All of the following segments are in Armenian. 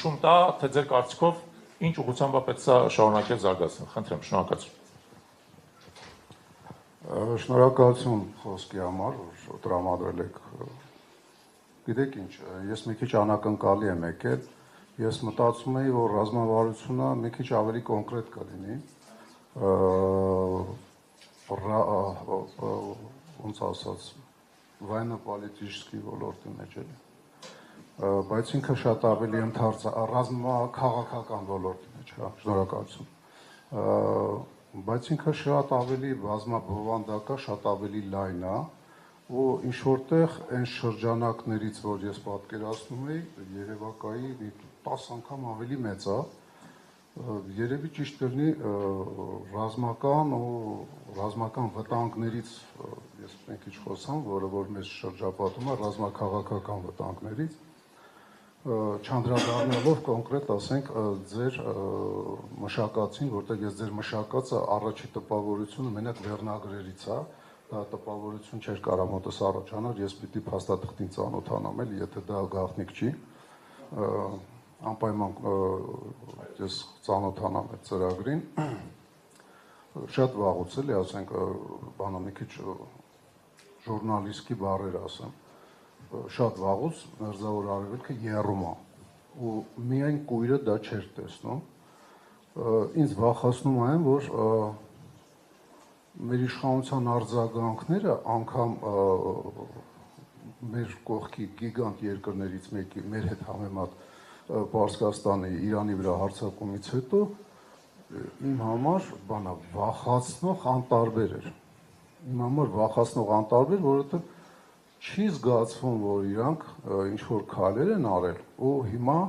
հուշում տա, թե ձեր կարծիքով ինչ ուղղությամբ է պետք է շարունակել զարգացնել։ Խնդրեմ, շնորհակալություն։ Շնորհակալություն խոսքի համար, որ տրամադրել եք։ Գիտեք ինչ, ես մի քիչ անակնկալի եմ եկել, ես մտածում էի, որ ռազմավարությունը մի քիչ ավելի կոնկրետ կլինի, ոնց ասած, военно-политический ոլորտի մեջ էլի, բայց ինքը շատ ավելի ռազմաքաղաքական ոլորտի մեջ, շնորհակալություն, բայց ինքը շատ ավելի բազմաբովանդակա, շատ ավելի լայն է, ու ինչ որտեղ այն շրջանակներից, որ ես պատկերացնում էի, Երևակայի 10 անգամ ավելի մեծ է, երևի ճիշտ կլինի ռազմական վտանգներից, ես մի քիչ խոսամ, որը որ մեզ շրջապատում է ռազմաքաղաքական վտանգներից, չանդրադառնալով կոնկրետ, ասենք, ձեր մշակածին, որտեղ ես ձեր մշակածը առաջի տպավորությունը մենակ վերնագրերից է, դա տպավորություն չէր կարա մոտս առաջանալ, ես պիտի փաստաթղթին ծանոթանամ էլ, եթե դա գաղտնիք չի, անպայման ես ծանոթանամ այդ ծրագրին, շատ վաղուց էլի, ասենք, բանը մի քիչ ժուրնալիստի բառեր ասեմ, շատ վաղուց Մերձավոր Արևելքը եռում է, ու միայն կույրը դա չէր տեսնում, ինձ վախեցնում այն, որ մեր իշխանության արձագանքները անգամ մեր կողքի գիգանտ երկրներից մեկի, մեր հետ համեմատ Պարսկաստանի, Իրանի վրա հարձակումից հետո իմ համար բանա վախացնող անտարբեր էր, որովհետև չի զգացվում, որ իրանք ինչ-որ քայլեր են արել, ու հիմա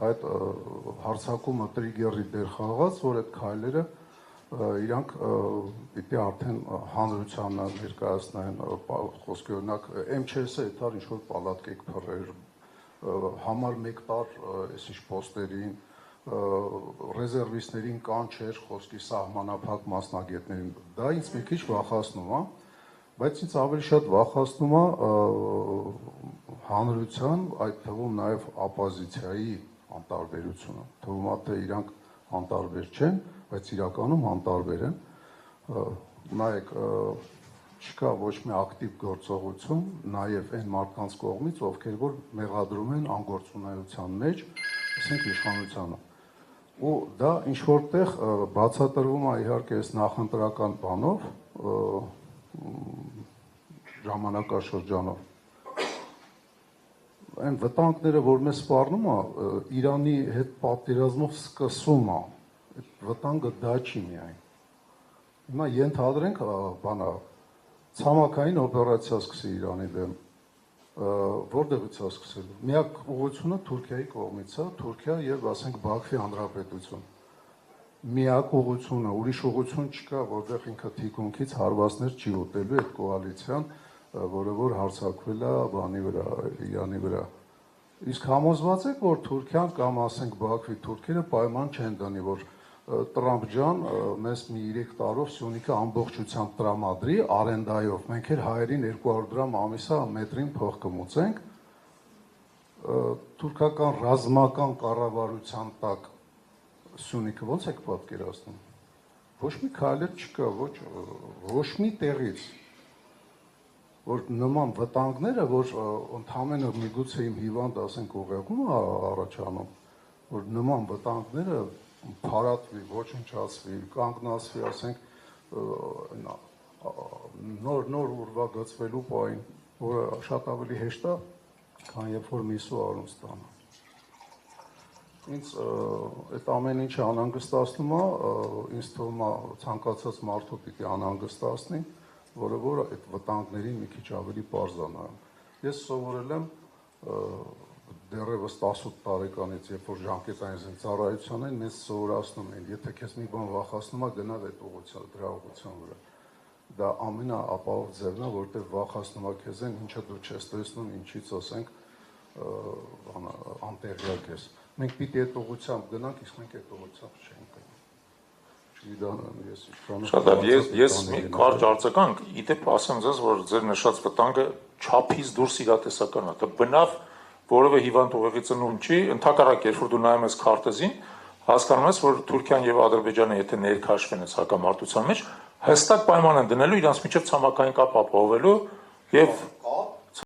այդ հարձակումը տրիգերի դեր խաղաց, որ այդ քայլերը իրանք պիտի արդեն հանրությանը ներկայացնեն, խոսքի օրինակ MÇՍ-ը այդար ինչ-որ պալատկեք փռեր, համար մեկ տար այսիշ պոստերին, ռեզերվիստներին կանչեր խոսքի սահմանափակ մասնագետներին, դա ինձ մի քիչ վախացնում է, բայց ինձ ավելի շատ վախացնում է հանրության, այդ թվում նաև ապոզիցիայի անտարբերությունը, թվում է թե իրանք անտարբեր չեն, բայց իրականում անտարբեր են, նայեք, չկա ոչ մի ակտիվ գործողություն, նաև այն մարդկանց կողմից, ովքեր որ մեղադրում են անգործունայության մեջ, ասենք իշխանությանը, ու դա ինչ որտեղ բացատրվում է իհարկե այս նախընտրական բանով, ժամանակաշրջանով, այն վտանգները, որ մեզ սպառնում է, Իրանի հետ պատերազմով սկսում է, վտանգը դա չի միայն, հիմա ենթադրենք բանա, ցամաքային օպերացիա սկսի Իրանի դեմ, որտեղից է սկսելու, միակ ուղղությունը Թուրքիայի կողմից է, Թուրքիա և ասենք Բաքվի Հանրապետություն, միակ ուղղությունը, ուրիշ ուղղություն չկա, որտեղ ինքը թիկունքից հարվածներ չի ուտելու այդ կոալիցիան, որը որ հարձակվել է բանի վրա, Իրանի վրա, իսկ համոզված եք, որ Թուրքիան կամ ասենք Բաքվի թուրքերը պայման չեն դնի, որ Տրամփ ջան, մեզ մի 3 տարով Սյունիքը ամբողջությամբ տրամադրի, արենդայով, մենք էր հայերին 200 դրամ ամիսա մետրին փող կմուծենք, թուրքական ռազմական կառավարության տակ Սյունիքը ոնց եք պատկերացնում, ոչ մի քայլեր չկա, ոչ մի տեղից, որ նման վտանգները, որ ընդհանրապես միգուցե իմ հիվանդ ասենք ուղեղում է առաջանում, որ նման վտանգները փարատվի, ոչնչացվի, կանգնացվի, ասենք նոր ուրվագծվելու պահին, որը շատ ավելի հեշտ է, քան երբ որ միսու արուն ստանա։ Ինձ այդ ամեն ինչը անհանգստացնում է, ինձ թվում է ցանկացած մարդու պիտի անհանգստացնի, որը որ այդ վտանգներին մի քիչ ավելի պարզ է նայում։ Ես սովորել եմ դեռևս 18 տարեկանից, երբ որ ժամկետային զինծառայության են, մեզ սովորացնում են, եթե քեզ մի բան վախացնում է, գնալ այդ ուղղության, դրա ուղղության վրա։ Դա ամենաապահով ձևն է, որտեղ վախացնում է քեզ են, ինչը դու չես տեսնում, ինչից ասենք անտեղյակ ես։ Մենք պիտի այդ ուղղությամբ գնանք, իսկ մենք այդ ուղղությամբ չենք գնում։ Շատ լավ, ես մի կարճ արձագանք, իդեպ ասեմ ձեզ, որ ձեր նշած վտանգը չափից դուրս իրատեսական է, դա բնավ որևէ հիվանդ ուղեղի ծնունդ չի, ընդհակառակ երբ որ դու նայում ես քարտեզին, հասկանում ես, որ Թուրքիան եւ Ադրբեջանը եթե ներքաշվեն այս հակամարտության մեջ, հստակ պայման են դնելու իրանց միջև ցամաքային կապ ապահովելու եւ